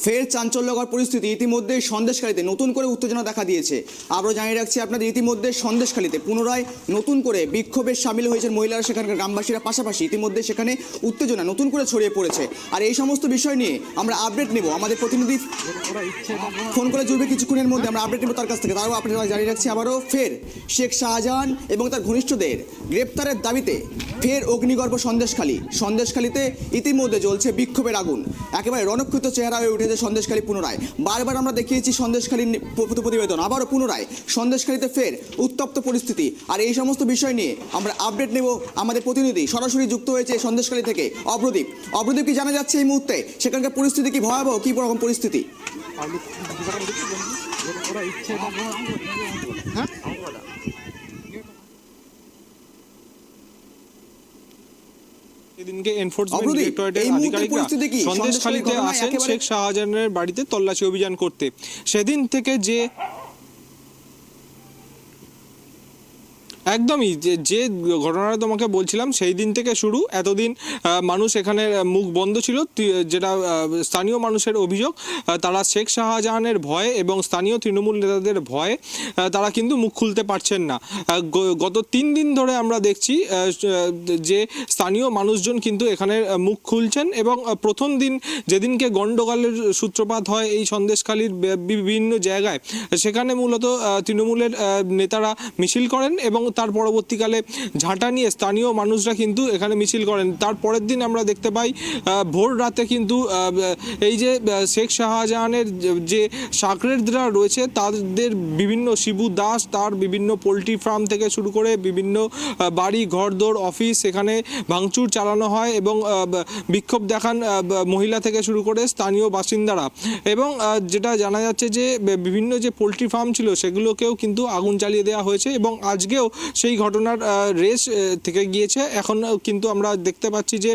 ফের চাঞ্চল্যকর পরিস্থিতি ইতিমধ্যে সন্দেশখালীতে নতুন করে উত্তেজনা দেখা দিয়েছে। আবারও জানিয়ে রাখছি আপনাদের, ইতিমধ্যে সন্দেশখালীতে পুনরায় নতুন করে বিক্ষোভে সামিল হয়েছেন মহিলারা, সেখানকার গ্রামবাসীরা। পাশাপাশি ইতিমধ্যে সেখানে উত্তেজনা নতুন করে ছড়িয়ে পড়েছে। আর এই সমস্ত বিষয় নিয়ে আমরা আপডেট নেব, আমাদের প্রতিনিধি ফোন করে জুড়বে কিছুক্ষণের মধ্যে, আমরা আপডেট নেব তার কাছ থেকে। তারও আপনারা জানিয়ে রাখছি আবারও ফের শেখ শাহজাহান এবং তার ঘনিষ্ঠদের গ্রেপ্তারের দাবিতে ফের অগ্নিগর্ভ সন্দেশখালীতে ইতিমধ্যে জ্বলছে বিক্ষোভের আগুন। একেবারে রণক্ষিত চেহারা হয়ে উঠেছে সন্দেশখালী পুনরায়। বারবার আমরা দেখিয়েছি সন্দেশখালীর প্রতিবেদন, আবারও পুনরায় সন্দেশখালীতে ফের উত্তপ্ত পরিস্থিতি। আর এই সমস্ত বিষয় নিয়ে আমরা আপডেট নেব, আমাদের প্রতিনিধি সরাসরি যুক্ত হয়েছে সন্দেশখালী থেকে অব্রদীপ। কি জানা যাচ্ছে এই মুহূর্তে সেখানকার পরিস্থিতি কি ভয়াবহ, কি রকম পরিস্থিতি? এদিনকে এনফোর্সমেন্ট ডিরেক্টরেটের আধিকারিকরা সন্দেশখালীতে আসেন শেখ শাহজাহানের বাড়িতে তল্লাশি অভিযান করতে। সেদিন থেকে যে একদমই যে ঘটনাটা তোমাকে বলছিলাম, সেই দিন থেকে শুরু। এতদিন মানুষ এখানে মুখ বন্ধ ছিল, যেটা স্থানীয় মানুষের অভিযোগ। তারা শেখ শাহজাহানের ভয়ে এবং স্থানীয় তৃণমূল নেতাদের ভয়ে তারা কিন্তু মুখ খুলতে পারছেন না। গত 3 দিন ধরে আমরা দেখছি যে স্থানীয় মানুষজন কিন্তু এখানে মুখ খুলছেন। এবং প্রথম দিন যেদিনকে গণ্ডগোলের সূত্রপাত হয় এই সন্দেশখালীর বিভিন্ন জায়গায়, সেখানে মূলত তৃণমূলের নেতারা মিছিল করেন এবং তার পরবর্তীকালে ঝাঁটা নিয়ে স্থানীয় মানুষরা কিন্তু এখানে মিছিল করেন। তার পরের দিন আমরা দেখতে পাই ভোর রাতে কিন্তু এই যে শেখ শাহজাহানের যে সাকরেদরা রয়েছে তাদের বিভিন্ন শিবু দাস, তার বিভিন্ন পোলট্রি ফার্ম থেকে শুরু করে বিভিন্ন বাড়ি ঘরদোর অফিস সেখানে ভাঙচুর চালানো হয় এবং বিক্ষোভ দেখান মহিলা থেকে শুরু করে স্থানীয় বাসিন্দারা। এবং যেটা জানা যাচ্ছে যে বিভিন্ন যে পোলট্রি ফার্ম ছিল সেগুলোকেও কিন্তু আগুন জ্বালিয়ে দেওয়া হয়েছে এবং আজকেও সেই ঘটনার রেশ থেকে গিয়েছে। এখন কিন্তু আমরা দেখতে পাচ্ছি যে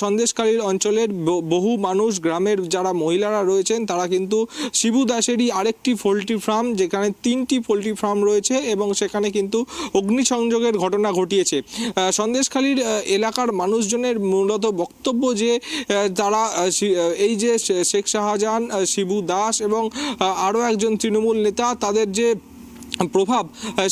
সন্দেশখালীর অঞ্চলের বহু মানুষ, গ্রামের যারা মহিলারা রয়েছেন তারা কিন্তু শিবু দাসেরই আরেকটি পোলট্রি ফার্ম, যেখানে 3টি পোলট্রি ফার্ম রয়েছে এবং সেখানে কিন্তু অগ্নিসংযোগের ঘটনা ঘটিয়েছে। সন্দেশখালীর এলাকার মানুষজনের মূলত বক্তব্য যে তারা এই যে শেখ শাহজাহান, শিবু দাস এবং আরও একজন তৃণমূল নেতা, তাদের যে প্রভাব,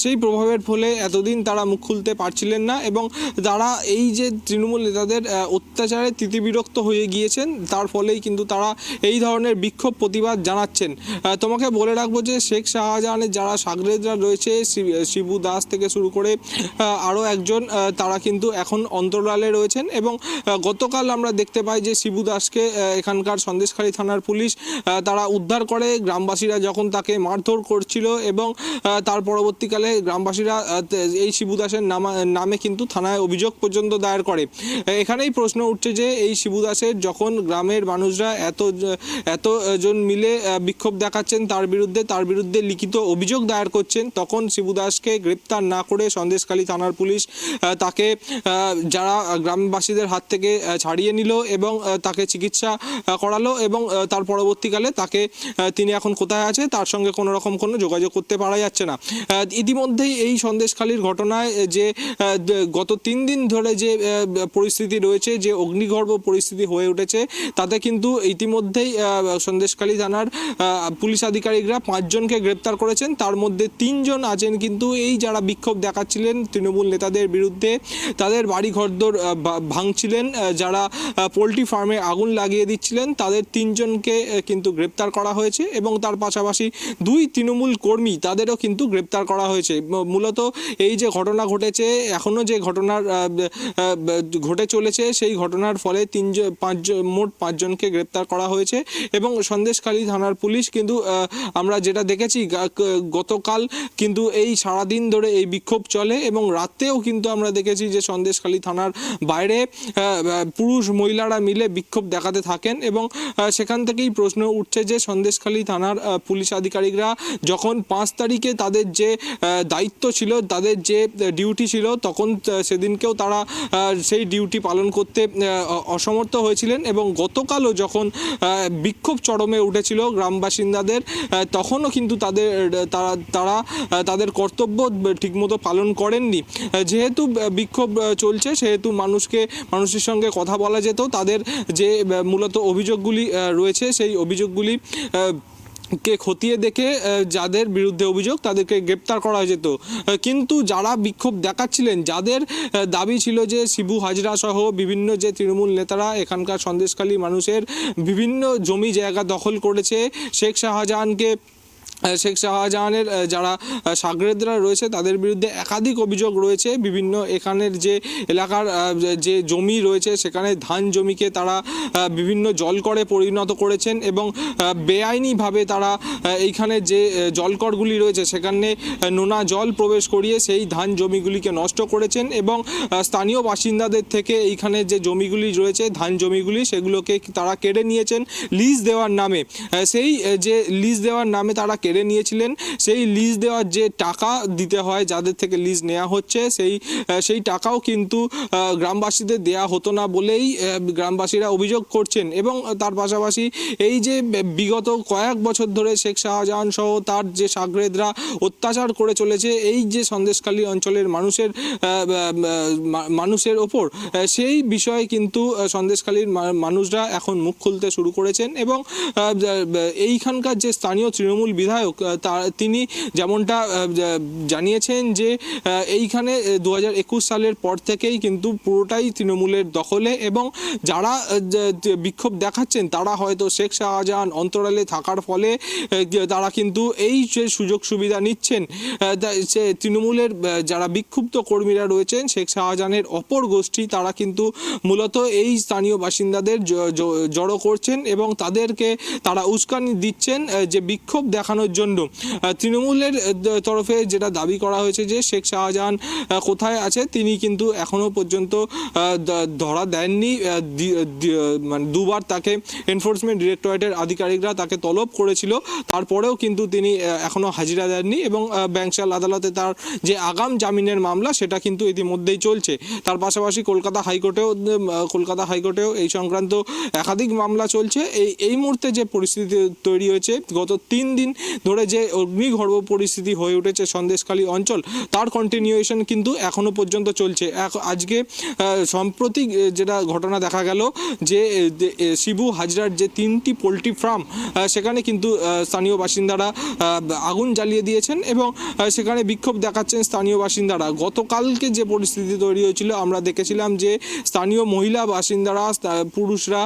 সেই প্রভাবের ফলে এতদিন তারা মুখ খুলতে পারছিলেন না এবং তারা এই যে তৃণমূল নেতাদের অত্যাচারে তিতিবিরক্ত হয়ে গিয়েছেন, তার ফলেই কিন্তু তারা এই ধরনের বিক্ষোভ প্রতিবাদ জানাচ্ছেন। তোমাকে বলে রাখবো যে শেখ শাহজাহানের যারা সাগরেদরা রয়েছে, শিবু দাস থেকে শুরু করে আরও একজন, তারা কিন্তু এখন অন্তরালে রয়েছেন। এবং গতকাল আমরা দেখতে পাই যে শিবু দাসকে এখানকার সন্দেশখালী থানার পুলিশ তারা উদ্ধার করে, গ্রামবাসীরা যখন তাকে মারধর করছিল। এবং তার পরবর্তীকালে গ্রামবাসীরা এই শিবু দাসের নামে কিন্তু থানায় অভিযোগ পর্যন্ত দায়ের করে। এখানেই প্রশ্ন উঠছে যে এই শিবু দাসের যখন গ্রামের মানুষরা এতজন মিলে বিক্ষোভ দেখাচ্ছেন, তার বিরুদ্ধে লিখিত অভিযোগ দায়ের করছেন, তখন শিবু দাসকে গ্রেপ্তার না করে সন্দেশখালী থানার পুলিশ তাকে যারা গ্রামবাসীদের হাত থেকে ছাড়িয়ে নিল এবং তাকে চিকিৎসা করালো। এবং তার পরবর্তীকালে তিনি এখন কোথায় আছে তার সঙ্গে কোনো রকম কোনো যোগাযোগ করতে পারা যাচ্ছে না। ইতিমধ্যেই এই সন্দেশখালীর ঘটনায় যে গত 3 দিন ধরে যে পরিস্থিতি রয়েছে, যে অগ্নিগর্ভ পরিস্থিতি হয়ে উঠেছে, তাতে কিন্তু ইতিমধ্যেই সন্দেশখালী থানার পুলিশ আধিকারিকরা 5 জনকে গ্রেপ্তার করেছেন। তার মধ্যে 3 জন আছেন কিন্তু এই যারা বিক্ষোভ দেখাচ্ছিলেন তৃণমূল নেতাদের বিরুদ্ধে, তাদের বাড়ি ঘরদোর ভাঙছিলেন, যারা পোলট্রি ফার্মে আগুন লাগিয়ে দিচ্ছিলেন, তাদের 3 জনকে কিন্তু গ্রেপ্তার করা হয়েছে। এবং তার পাশাপাশি 2 তৃণমূল কর্মী, তাদেরও কিন্তু গ্রেপ্তার করা হয়েছে। মূলত এই যে ঘটনা ঘটেছে, এখনো যে ঘটনার ঘটে চলেছে, সেই ঘটনার ফলে মোট 5 জনকে গ্রেপ্তার করা হয়েছে। এবং সন্দেশখালী থানার পুলিশ কিন্তু আমরা যেটা দেখেছি, গতকাল কিন্তু এই সারাদিন ধরে এই বিক্ষোভ চলে এবং রাতেও কিন্তু আমরা দেখেছি যে সন্দেশখালী থানার বাইরে পুরুষ মহিলারা মিলে বিক্ষোভ দেখাতে থাকেন। এবং সেখান থেকেই প্রশ্ন উঠছে যে সন্দেশখালী থানার পুলিশ আধিকারিকরা যখন 5 তারিখে তাদের যে দায়িত্ব ছিল, তাদের যে ডিউটি ছিল, তখন সেদিনকেও তারা সেই ডিউটি পালন করতে অসমর্থ হয়েছিলেন। এবং গতকালও যখন বিক্ষোভ চরমে উঠেছিল গ্রাম বাসিন্দাদের, তখনও কিন্তু তারা তাদের কর্তব্য ঠিকমতো পালন করেননি। যেহেতু বিক্ষোভ চলছে, সেহেতু মানুষের সঙ্গে কথা বলা যেত, তাদের যে মূলত অভিযোগগুলি রয়েছে সেই অভিযোগগুলি কে খতিয়ে দেখে যাদের বিরুদ্ধে অভিযোগ তাদেরকে গ্রেপ্তার করা যেত। কিন্তু যারা বিক্ষোভ দেখাচ্ছিলেন, যাদের দাবি ছিল যে শিবু হাজরা সহ বিভিন্ন যে তৃণমূল নেতারা এখানকার সন্দেশখালী মানুষের বিভিন্ন জমি জায়গা দখল করেছে, শেখ শাহজাহানের যারা সাগরেদরা রয়েছে তাদের বিরুদ্ধে একাধিক অভিযোগ রয়েছে। বিভিন্ন এখানের যে এলাকার যে জমি রয়েছে সেখানে ধান জমিকে তারা বিভিন্ন জলকরে পরিণত করেছেন এবং বেআইনিভাবে তারা এইখানে যে জলকরগুলি রয়েছে সেখানে নোনা জল প্রবেশ করিয়ে সেই ধান জমিগুলিকে নষ্ট করেছেন এবং স্থানীয় বাসিন্দাদের থেকে এইখানে যে জমিগুলি রয়েছে ধান জমিগুলি সেগুলোকে তারা কেড়ে নিয়েছেন লিজ দেওয়ার নামে। সেই যে লিজ দেওয়ার নামে তারা কেড়ে নিয়েছিলেন, সেই লিজ দেওয়ার যে টাকা দিতে হয় যাদের থেকে লিজ নেওয়া হচ্ছে সেই টাকাও কিন্তু গ্রামবাসীদের দেয়া হতো না বলেই গ্রামবাসীরা অভিযোগ করছেন। এবং তার পাশাপাশি এই যে বিগত কয়েক বছর ধরে শেখ শাহজাহান সহ তার যে সাগরেদরা অত্যাচার করে চলেছে এই যে সন্দেশখালী অঞ্চলের মানুষের ওপর, সেই বিষয়ে কিন্তু সন্দেশখালীর মানুষরা এখন মুখ খুলতে শুরু করেছেন। এবং এইখানকার যে স্থানীয় তৃণমূল বিধায়ক তিনি যেমনটা জানিয়েছেন যে এইখানে 2021 সালের পর থেকেই কিন্তু পুরোটাই তৃণমূলের দখলে এবং যারা বিক্ষোভ দেখাচ্ছেন তারা হয়তো শেখ শাহজাহান অন্তরালে থাকার ফলে তারা কিন্তু এই যে সুযোগ সুবিধা নিচ্ছেন। তৃণমূলের যারা বিক্ষুব্ধ কর্মীরা রয়েছেন শেখ শাহজাহানের অপর গোষ্ঠী, তারা কিন্তু মূলত এই স্থানীয় বাসিন্দাদের জড়ো করছেন এবং তাদেরকে তারা উস্কানি দিচ্ছেন যে বিক্ষোভ দেখানোর জন্য। তৃণমূলের তরফে যেটা দাবি করা হয়েছে যে শেখ শাহজাহান কোথায় আছে তিনি কিন্তু এখনো পর্যন্ত ধরা দেননি। মানে দুবার তাকে এনফোর্সমেন্ট ডিরেক্টরেটের আধিকারিকরা তাকে তলব করেছিল, তারপরেও কিন্তু তিনি এখনো হাজিরা দেননি এবং ব্যাংশাল আদালতে তার যে আগাম জামিনের মামলা সেটা কিন্তু ইতিমধ্যেই চলছে। তার পাশাপাশি কলকাতা হাইকোর্টেও এই সংক্রান্ত একাধিক মামলা চলছে। এই মুহূর্তে যে পরিস্থিতি তৈরি হয়েছে, গত 3 দিন ধরে যে অগ্নিগর্ভ পরিস্থিতি হয়ে উঠেছে সন্দেশখালী অঞ্চল, তার কন্টিনিউয়েশন কিন্তু এখনো পর্যন্ত চলছে। আজকে সম্প্রতি যেটা ঘটনা দেখা গেল যে শিবু হাজরার যে 3টি পোলট্রি ফার্ম সেখানে কিন্তু স্থানীয় বাসিন্দারা আগুন জ্বালিয়ে দিয়েছেন এবং সেখানে বিক্ষোভ দেখাচ্ছেন স্থানীয় বাসিন্দারা। গতকালকে যে পরিস্থিতি তৈরি হয়েছিল আমরা দেখেছিলাম যে স্থানীয় মহিলা বাসিন্দারা, পুরুষরা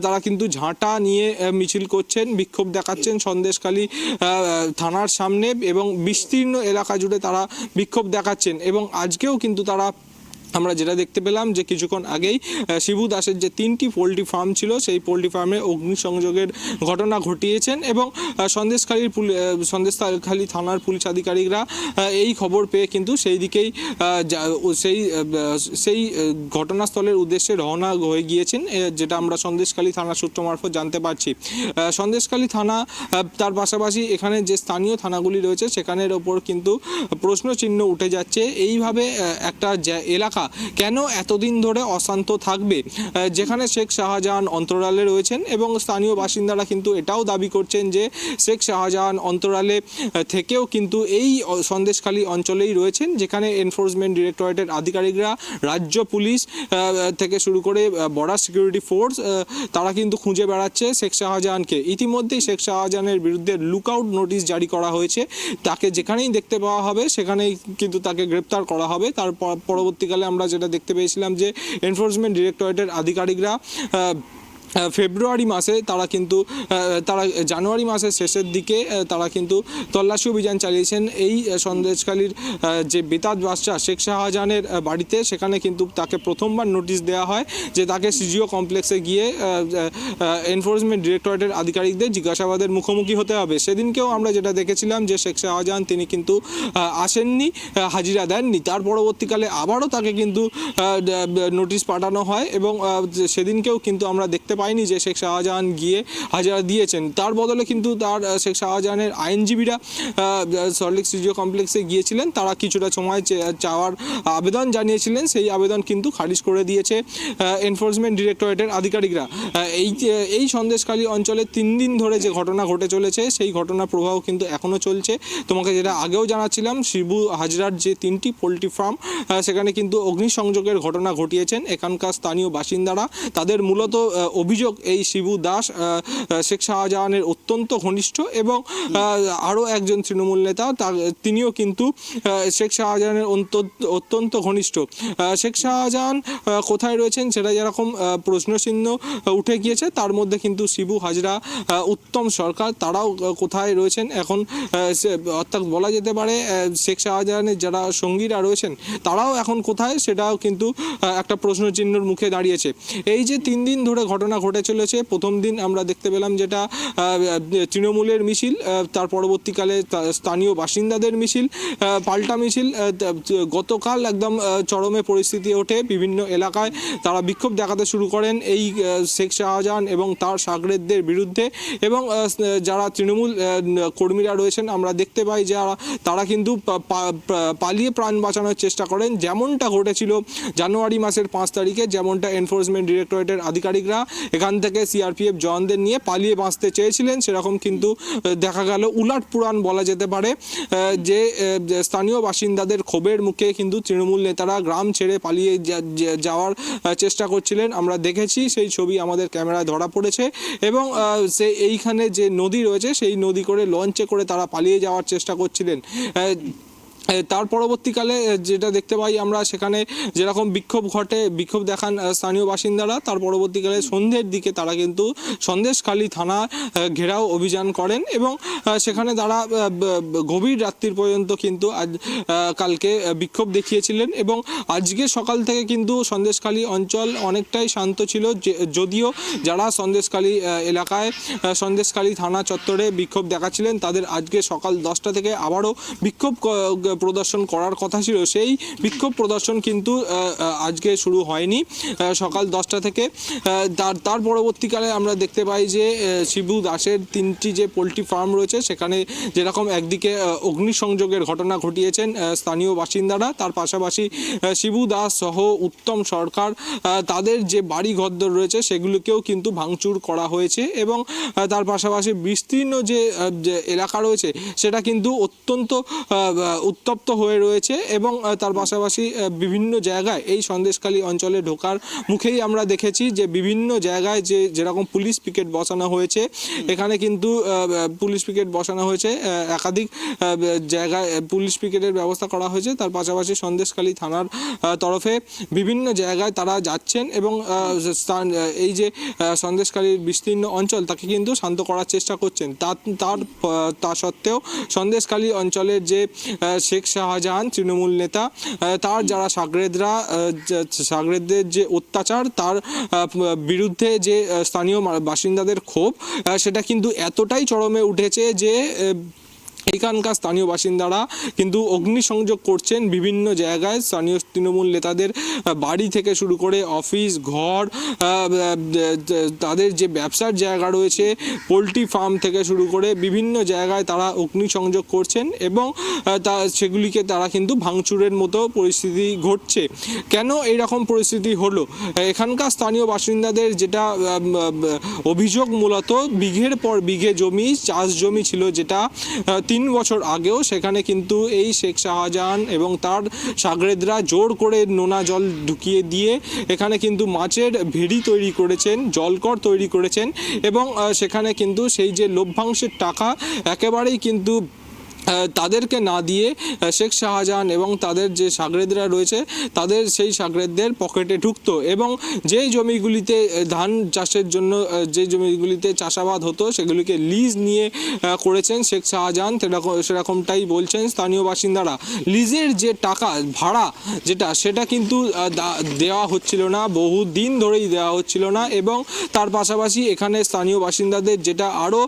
তারা কিন্তু ঝাঁটা নিয়ে মিছিল করছেন, বিক্ষোভ দেখাচ্ছেন সন্দেশখালী থানার সামনে এবং বিস্তীর্ণ এলাকা জুড়ে তারা বিক্ষোভ দেখাচ্ছেন। এবং আজকেও কিন্তু আমরা যেটা দেখতে পেলাম যে কিছুক্ষণ আগেই শিবু দাসের যে 3টি পোলট্রি ফার্ম ছিল সেই পোলট্রি ফার্মে অগ্নিসংযোগের ঘটনা ঘটিয়েছেন এবং সন্দেশখালী থানার পুলিশ আধিকারিকরা এই খবর পেয়ে কিন্তু সেই দিকেই সেই ঘটনাস্থলের উদ্দেশ্যে রওনা হয়ে গিয়েছেন, যেটা আমরা সন্দেশখালী থানা সূত্র মারফত জানতে পারছি। সন্দেশখালী থানা তার পাশাপাশি এখানে যে স্থানীয় থানাগুলি রয়েছে সেখানের ওপর কিন্তু প্রশ্নচিহ্ন উঠে যাচ্ছে। এইভাবে একটা এলাকা কেন এতদিন ধরে অশান্ত থাকবে, যেখানে শেখ শাহজাহান অন্তরালে রয়েছেন এবং স্থানীয় বাসিন্দারা কিন্তু এটাও দাবি করছেন যে শেখ শাহজাহান অন্তরালে থেকেও কিন্তু এই সন্দেশখালী অঞ্চলেই রয়েছেন, যেখানে এনফোর্সমেন্ট ডিরেক্টরেটের আধিকারিকরা, রাজ্য পুলিশ থেকে শুরু করে বর্ডার সিকিউরিটি ফোর্স তারা কিন্তু খুঁজে বেড়াচ্ছে শেখ শাহজাহানকে। ইতিমধ্যেই শেখ শাহজাহানের বিরুদ্ধে লুকআউট নোটিশ জারি করা হয়েছে, তাকে যেখানেই দেখতে পাওয়া হবে সেখানেই কিন্তু তাকে গ্রেপ্তার করা হবে। তার পরবর্তীকালে আমরা যেটা দেখতে পেয়েছিলাম যে এনফোর্সমেন্ট ডিরেক্টরেটের আধিকারিকরা ফেব্রুয়ারি মাসে তারা জানুয়ারি মাসের শেষের দিকে তারা কিন্তু তল্লাশি অভিযান চালিয়েছেন এই সন্দেশখালীর যে বেতাজ বাদশাহ শেখ শাহজাহানের বাড়িতে। সেখানে কিন্তু তাকে প্রথমবার নোটিশ দেওয়া হয় যে তাকে সিজিও কমপ্লেক্সে গিয়ে এনফোর্সমেন্ট ডিরেক্টরেটের আধিকারিকদের জিজ্ঞাসাবাদের মুখোমুখি হতে হবে। সেদিনকেও আমরা যেটা দেখেছিলাম যে শেখ শাহজাহান তিনি কিন্তু আসেননি, হাজিরা দেননি। তার পরবর্তীকালে আবারও তাকে কিন্তু নোটিশ পাঠানো হয় এবং সেদিনকেও কিন্তু আমরা দেখতে পাইনি যে শেখ শাহজাহান গিয়ে হাজিরা দিয়েছেন। তার বদলে কিন্তু তার শেখ শাহজাহানের আইনজীবীরা সল্টলেক স্টুডিও কমপ্লেক্সে গিয়েছিলেন, তারা কিছুটা সময় চাওয়ার আবেদন জানিয়েছিলেন, সেই আবেদন কিন্তু খারিজ করে দিয়েছে এনফোর্সমেন্ট ডিরেক্টরেটের আধিকারিকরা। এই সন্দেশখালী অঞ্চলে 3 দিন ধরে যে ঘটনা ঘটে চলেছে সেই ঘটনার প্রভাব কিন্তু এখনও চলছে। তোমাকে যেটা আগেও জানাচ্ছিলাম, শিবু হাজরার যে 3টি পোলট্রি ফার্ম সেখানে কিন্তু অগ্নিসংযোগের ঘটনা ঘটিয়েছেন এখানকার স্থানীয় বাসিন্দারা। তাদের মূলত অভিযোগ এই শিবু দাস শেখ শাহজাহানের অত্যন্ত ঘনিষ্ঠ এবং আরও একজন তৃণমূল নেতা তিনিও কিন্তু শেখ শাহজাহানের অত্যন্ত ঘনিষ্ঠ। শেখ শাহজাহান কোথায় রয়েছেন সেটা যেরকম প্রশ্নচিহ্ন উঠে গিয়েছে, তার মধ্যে কিন্তু শিবু হাজরা, উত্তম সরকার তারাও কোথায় রয়েছেন এখন, অর্থাৎ বলা যেতে পারে শেখ শাহজাহানের যারা সঙ্গীরা রয়েছেন তারাও এখন কোথায় সেটাও কিন্তু একটা প্রশ্নচিহ্নের মুখে দাঁড়িয়েছে। এই যে 3 দিন ধরে ঘটনা ঘটে চলেছে, প্রথম দিন আমরা দেখতে পেলাম যেটা তৃণমূলের মিছিল, তার পরবর্তীকালে স্থানীয় বাসিন্দাদের মিছিল, পাল্টা মিছিল। গতকাল একদম চরমে পরিস্থিতি ওঠে, বিভিন্ন এলাকায় তারা বিক্ষোভ দেখাতে শুরু করেন এই শেখ শাহজাহান এবং তার সাগরেদদের বিরুদ্ধে। এবং যারা তৃণমূল কর্মীরা রয়েছেন আমরা দেখতে পাই যারা তারা কিন্তু পালিয়ে প্রাণ বাঁচানোর চেষ্টা করেন, যেমনটা ঘটেছিল জানুয়ারি মাসের 5 তারিখে, যেমনটা এনফোর্সমেন্ট ডিরেক্টরেটের আধিকারিকরা এখান থেকে সিআরপিএফ জওয়ানদের নিয়ে পালিয়ে বাঁচতে চেয়েছিলেন, সেরকম কিন্তু দেখা গেল উলাট পুরাণ বলা যেতে পারে। যে স্থানীয় বাসিন্দাদের ক্ষোভের মুখে কিন্তু তৃণমূল নেতারা গ্রাম ছেড়ে পালিয়ে যাওয়ার চেষ্টা করছিলেন, আমরা দেখেছি, সেই ছবি আমাদের ক্যামেরায় ধরা পড়েছে। এবং এইখানে যে নদী রয়েছে সেই নদী করে লঞ্চে করে তারা পালিয়ে যাওয়ার চেষ্টা করছিলেন। তার পরবর্তীকালে যেটা দেখতে পাই আমরা, সেখানে যেরকম বিক্ষোভ দেখান স্থানীয় বাসিন্দারা, তার পরবর্তীকালে সন্ধ্যের দিকে তারা কিন্তু সন্দেশখালী থানা ঘেরাও অভিযান করেন এবং সেখানে তারা গভীর রাত্রির পর্যন্ত কিন্তু কালকে বিক্ষোভ দেখিয়েছিলেন। এবং আজকে সকাল থেকে কিন্তু সন্দেশখালী অঞ্চল অনেকটাই শান্ত ছিল, যদিও যারা সন্দেশখালী এলাকায় সন্দেশখালী থানা চত্বরে বিক্ষোভ দেখাচ্ছিলেন তাদের আজকে সকাল 10টা থেকে আবারও বিক্ষোভ প্রদর্শন করার কথা ছিল, সেই বিক্ষোভ প্রদর্শন কিন্তু আজকে শুরু হয়নি সকাল 10টা থেকে। তার পরবর্তীকালে আমরা দেখতে পাই যে শিবু দাসের 3টি যে পোলট্রি ফার্ম রয়েছে সেখানে যেরকম একদিকে অগ্নিসংযোগের ঘটনা ঘটিয়েছেন স্থানীয় বাসিন্দারা, তার পাশাপাশি শিবু দাস সহ উত্তম সরকার তাদের যে বাড়ি ঘরদোর রয়েছে সেগুলোকেও কিন্তু ভাঙচুর করা হয়েছে। এবং তার পাশাপাশি বিস্তীর্ণ যে এলাকা রয়েছে সেটা কিন্তু অত্যন্ত উত্তপ্ত হয়ে রয়েছে। এবং তার পাশাপাশি বিভিন্ন জায়গায় এই সন্দেশখালী অঞ্চলে ঢোকার মুখেই আমরা দেখেছি যে বিভিন্ন জায়গায় যেরকম পুলিশ পিকেট বসানো হয়েছে, এখানে কিন্তু পুলিশ পিকেট বসানো হয়েছে, একাধিক জায়গায় পুলিশ পিকেটের ব্যবস্থা করা হয়েছে। তার পাশাপাশি সন্দেশখালী থানার তরফে বিভিন্ন জায়গায় তারা যাচ্ছেন এবং এই যে সন্দেশখালীর বিস্তীর্ণ অঞ্চল তাকে কিন্তু শান্ত করার চেষ্টা করছেন। তা সত্ত্বেও সন্দেশখালী অঞ্চলের যে শেখ শাহজাহান তৃণমূল নেতা, তার যারা সাগরেদদের যে অত্যাচার, তার বিরুদ্ধে যে স্থানীয় বাসিন্দাদের ক্ষোভ, সেটা কিন্তু এতটাই চরমে উঠেছে যে এখানকার স্থানীয় বাসিন্দারা কিন্তু অগ্নিসংযোগ করছেন বিভিন্ন জায়গায়। স্থানীয় তৃণমূল নেতাদের বাড়ি থেকে শুরু করে অফিস, ঘর, তাদের যে ব্যবসার জায়গা রয়েছে, পোলট্রি ফার্ম থেকে শুরু করে বিভিন্ন জায়গায় তারা অগ্নিসংযোগ করছেন এবং সেগুলিকে তারা কিন্তু ভাঙচুরের মতো পরিস্থিতি ঘটছে। কেন এইরকম পরিস্থিতি হলো? এখানকার স্থানীয় বাসিন্দাদের যেটা অভিযোগ, মূলত বিঘের পর বিঘে জমি, চাষ জমি ছিল যেটা 3 বছর আগেও, সেখানে কিন্তু এই শেখ শাহজাহান এবং তার সাগরেদরা জোর করে নোনা জল ঢুকিয়ে দিয়ে এখানে কিন্তু মাছের ভেড়ি তৈরি করেছেন, জলকর তৈরি করেছেন এবং সেখানে কিন্তু সেই যে লভ্যাংশের টাকা একেবারেই কিন্তু তাদেরকে না দিয়ে শেখ শাহজাহান এবং তাদের যে সাগরেদরা রয়েছে তাদের সেই সাগরেদদের পকেটে ঢুকতো। এবং যেই জমিগুলিতে ধান চাষের জন্য যে জমিগুলিতে চাষাবাদ হতো সেগুলিকে লিজ নিয়ে করেছেন শেখ শাহজাহান, সেরকমটাই বলছেন স্থানীয় বাসিন্দারা। লিজের যে টাকা ভাড়া সেটা কিন্তু দেওয়া হচ্ছিল না, বহু দিন ধরেই দেওয়া হচ্ছিল না। এবং তার পাশাপাশি এখানে স্থানীয় বাসিন্দাদের যেটা আরও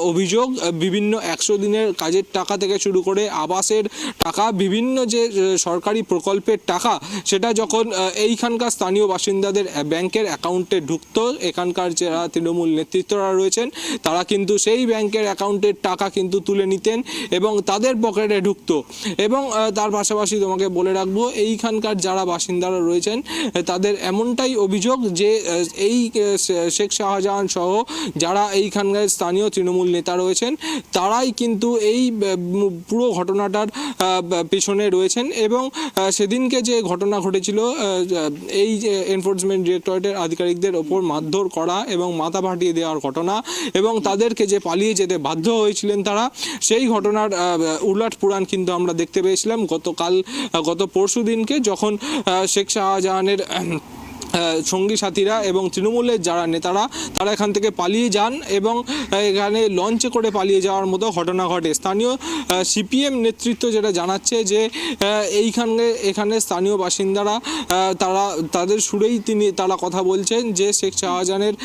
অভিযোগ, বিভিন্ন 100 দিনের কাজের টাকা থেকে শুরু করে আবাসের টাকা, বিভিন্ন যে সরকারি প্রকল্পের টাকা, সেটা যখন এইখানকার স্থানীয় বাসিন্দাদের ব্যাংকের অ্যাকাউন্টে ঢুকতো, এখানকার যারা তৃণমূল নেতৃত্বরা রয়েছেন তারা কিন্তু সেই ব্যাংকের অ্যাকাউন্টের টাকা কিন্তু তুলে নিতেন এবং তাদের পকেটে ঢুকতো। এবং তার পাশাপাশি তোমাকে বলে রাখবো, এইখানকার যারা বাসিন্দারা রয়েছেন তাদের এমনটাই অভিযোগ যে এই শেখ শাহজাহান সহ যারা এইখানকার স্থানীয় তৃণমূল নেতা রয়েছেন তারাই কিন্তু এই পুরো ঘটনাটার পেছনে রয়েছেন। এবং সেদিনকে যে ঘটনা ঘটেছিল, এই এনফোর্সমেন্ট ডিরেক্টরেটের আধিকারিকদের ওপর মারধর করা এবং মাথা ফাটিয়ে দেওয়ার ঘটনা এবং তাদেরকে যে পালিয়ে যেতে বাধ্য হয়েছিলেন তারা, সেই ঘটনার উলট পুরাণ কিন্তু আমরা দেখতে পেয়েছিলাম গত পরশু দিনকে, যখন শেখ শাহজাহানের সঙ্গী সাথীরা এবং তৃণমূলের যারা নেতারা তারা এখান থেকে পালিয়ে যান এবং এখানে লঞ্চে করে পালিয়ে যাওয়ার মতো ঘটনা ঘটে। স্থানীয় সিপিএম নেতৃত্ব যেটা জানাচ্ছে যে এখানে স্থানীয় বাসিন্দারা তাদের সুরেই তারা কথা বলছেন যে শেখ শাহজাহানের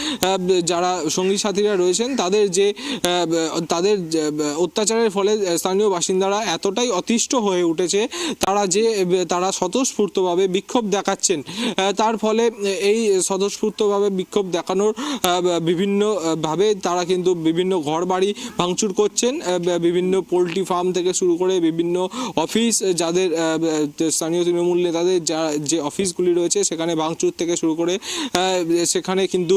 যারা সঙ্গী সাথীরা রয়েছেন তাদের অত্যাচারের ফলে স্থানীয় বাসিন্দারা এতটাই অতিষ্ঠ হয়ে উঠেছে তারা স্বতঃস্ফূর্তভাবে বিক্ষোভ দেখাচ্ছেন। তার ফলে এই স্বতঃস্ফূর্তভাবে বিক্ষোভ দেখানোর বিভিন্নভাবে তারা কিন্তু বিভিন্ন ঘর বাড়ি ভাঙচুর করছেন, বিভিন্ন পোলট্রি ফার্ম থেকে শুরু করে বিভিন্ন অফিস, যাদের স্থানীয় তৃণমূল নেতাদের যে অফিসগুলি রয়েছে সেখানে ভাঙচুর থেকে শুরু করে সেখানে কিন্তু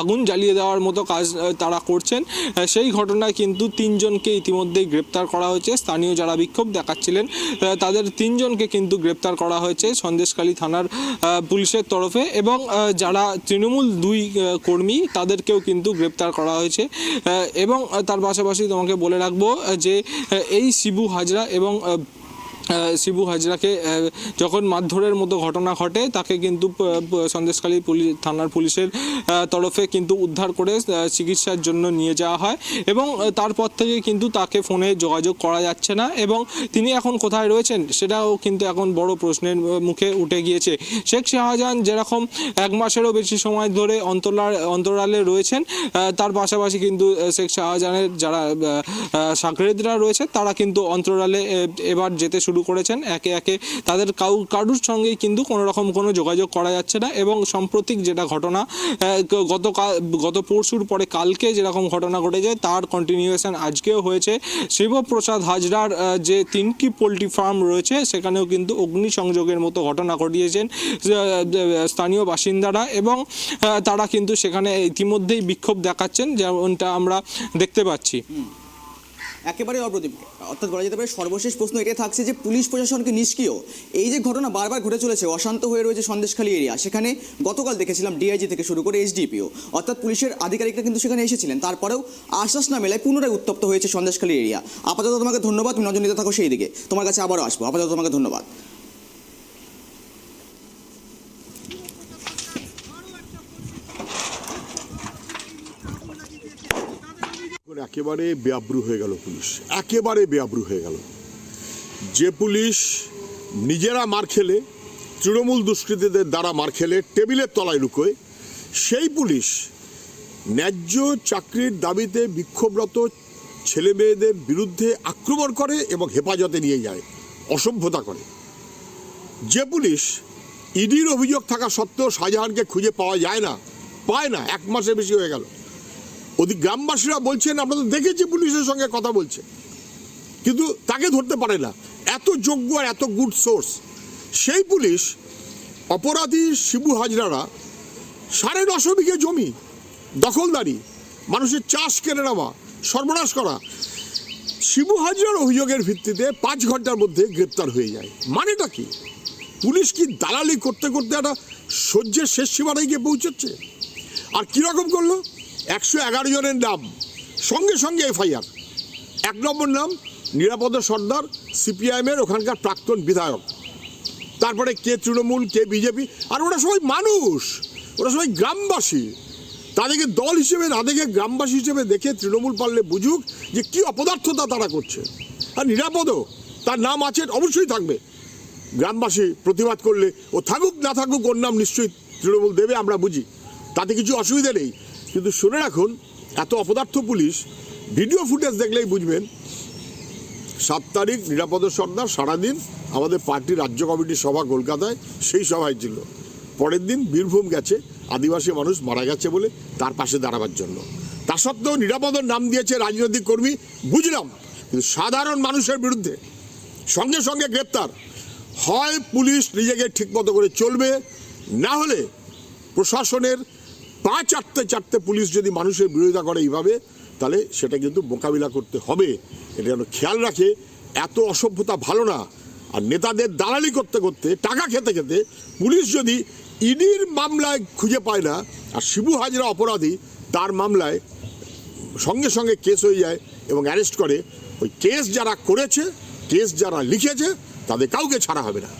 আগুন জ্বালিয়ে দেওয়ার মতো কাজ তারা করছেন। সেই ঘটনায় কিন্তু 3 জনকে ইতিমধ্যেই গ্রেপ্তার করা হয়েছে। স্থানীয় যারা বিক্ষোভ দেখাচ্ছিলেন তাদের 3 জনকে কিন্তু গ্রেপ্তার করা হয়েছে সন্দেশখালী থানার পুলিশের তরফে, এবং যারা তৃণমূল 2 কর্মী তাদেরকেও কিন্তু গ্রেপ্তার করা হয়েছে। এবং তার পাশাপাশি তোমাকে বলে রাখবো যে এই শিবু হাজরাকে যখন মারধরের মতো ঘটনা ঘটে তাকে কিন্তু সন্দেশখালী থানার পুলিশের তরফে কিন্তু উদ্ধার করে চিকিৎসার জন্য নিয়ে যাওয়া হয় এবং তারপর থেকে কিন্তু তাকে ফোনে যোগাযোগ করা যাচ্ছে না এবং তিনি এখন কোথায় রয়েছেন সেটাও কিন্তু এখন বড় প্রশ্নের মুখে উঠে গিয়েছে। শেখ শাহজাহান যেরকম 1 মাসেরও বেশি সময় ধরে অন্তরালে রয়েছেন, তার পাশাপাশি কিন্তু শেখ শাহজাহানের যারা সাকরেদরা রয়েছে তারা কিন্তু অন্তরালে এবার যেতে শুরু করেছেন একে একে। তাদের কারুর সঙ্গেই কিন্তু কোনো যোগাযোগ করা যাচ্ছে না এবং সাম্প্রতিক যেটা ঘটনা গত পরশুর পরে কালকে যেরকম ঘটনা ঘটেছে তার কন্টিনিউয়েশন আজকেও হয়েছে। শিবপ্রসাদ হাজরার যে 3টি পোলট্রি ফার্ম রয়েছে সেখানেও কিন্তু অগ্নিসংযোগের মতো ঘটনা ঘটিয়েছেন স্থানীয় বাসিন্দারা এবং তারা কিন্তু সেখানে ইতিমধ্যেই বিক্ষোভ দেখাচ্ছেন, যেমনটা আমরা দেখতে পাচ্ছি। একেবারে অপ্রদীপ, অর্থাৎ বলা যেতে পারে সর্বশেষ প্রশ্ন এটাই থাকছে যে পুলিশ প্রশাসনকে নিষ্ক্রিয়, এই যে ঘটনা বারবার ঘটে চলেছে, অশান্ত হয়ে রয়েছে সন্দেশখালী এরিয়া, সেখানে গতকাল দেখেছিলাম ডিআইজি থেকে শুরু করে এসডিপিও অর্থাৎ পুলিশের আধিকারিকরা কিন্তু সেখানে এসেছিলেন, তারপরেও আশ্বাস না মেলায় পুনরায় উত্তপ্ত হয়েছে সন্দেশখালী এরিয়া। আপাতত তোমাকে ধন্যবাদ, তুমি নজর নিতে থাকো সেই দিকে, তোমার কাছে আবারও আসবো। আপাতত তোমাকে ধন্যবাদ। একেবারে বেআব্রু হয়ে গেল পুলিশ, একেবারে বেআব্রু হয়ে গেল। যে পুলিশ নিজেরা মার খেলে, তৃণমূল দুষ্কৃতীদের দ্বারা মার খেলে টেবিলের তলায় লুকোয়, সেই পুলিশ ন্যায্য চাকরির দাবিতে বিক্ষোভরত ছেলে মেয়েদের বিরুদ্ধে আক্রমণ করে এবং হেফাজতে নিয়ে যায়, অসভ্যতা করে। যে পুলিশ ইডির অভিযোগ থাকা সত্ত্বেও শাহজাহানকে খুঁজে পাওয়া যায় না, পায় না, 1 মাসের বেশি হয়ে গেল। গ্রামবাসীরা বলছেন আমরা তো দেখেছি পুলিশের সঙ্গে কথা বলছে, কিন্তু তাকে ধরতে পারে না। এত যোগ্য আর এত গুড সোর্স সেই পুলিশ অপরাধী শিবু হাজরারা 9.5 বিঘে জমি দখলদারি, মানুষের চাষ কেড়ে নেওয়া, সর্বনাশ করা, শিবু হাজরার অভিযোগের ভিত্তিতে 5 ঘন্টার মধ্যে গ্রেপ্তার হয়ে যায়। মানেটা কি? পুলিশ কি দালালি করতে করতে একটা সহ্যের শেষ সীমানায় গিয়ে পৌঁছচ্ছে? আর কীরকম করলো? 111 জনের নাম সঙ্গে সঙ্গে এফআইআর। 1 নম্বর নাম নিরাপদ সর্দার, সিপিআইএমের ওখানকার প্রাক্তন বিধায়ক, তারপরে কে তৃণমূল, কে বিজেপি, আর ওরা সবাই মানুষ, ওরা সবাই গ্রামবাসী। তাদেরকে দল হিসেবে না দেখে গ্রামবাসী হিসেবে দেখে তৃণমূল পারলে বুঝুক যে কী অপদার্থতা তারা করছে। আর নিরাপদও তার নাম আছে, অবশ্যই থাকবে। গ্রামবাসী প্রতিবাদ করলে ও থাকুক না থাকুক ওর নাম নিশ্চয়ই তৃণমূল দেবে, আমরা বুঝি, তাতে কিছু অসুবিধা নেই। কিন্তু শুনে রাখুন, এত অপদার্থ পুলিশ ভিডিও ফুটেজ দেখলেই বুঝবেন 7 তারিখ নিরাপদ সর্দার সারাদিন আমাদের পার্টির রাজ্য কমিটির সভা কলকাতায়, সেই সভায় ছিল। পরের দিন বীরভূম গেছে আদিবাসী মানুষ মারা গেছে বলে তার পাশে দাঁড়াবার জন্য। তা সত্ত্বেও নিরাপদের নাম দিয়েছে রাজনৈতিক কর্মী, বুঝলাম, কিন্তু সাধারণ মানুষের বিরুদ্ধে সঙ্গে সঙ্গে গ্রেপ্তার। হয় পুলিশ নিজেকে ঠিকমতো করে চলবে, না হলে প্রশাসনের পা চাটতে পুলিশ যদি মানুষের বিরোধিতা করে এইভাবে, তাহলে সেটা কিন্তু মোকাবিলা করতে হবে। এটা যেন খেয়াল রাখে। এত অসভ্যতা ভালো না। আর নেতাদের দালালি করতে করতে, টাকা খেতে খেতে পুলিশ যদি ইডির মামলায় খুঁজে পায় না, আর শিবু হাজরা অপরাধী, তার মামলায় সঙ্গে সঙ্গে কেস হয়ে যায় এবং অ্যারেস্ট করে, ওই কেস যারা করেছে, কেস যারা লিখেছে, তাদের কাউকে ছাড়া হবে না।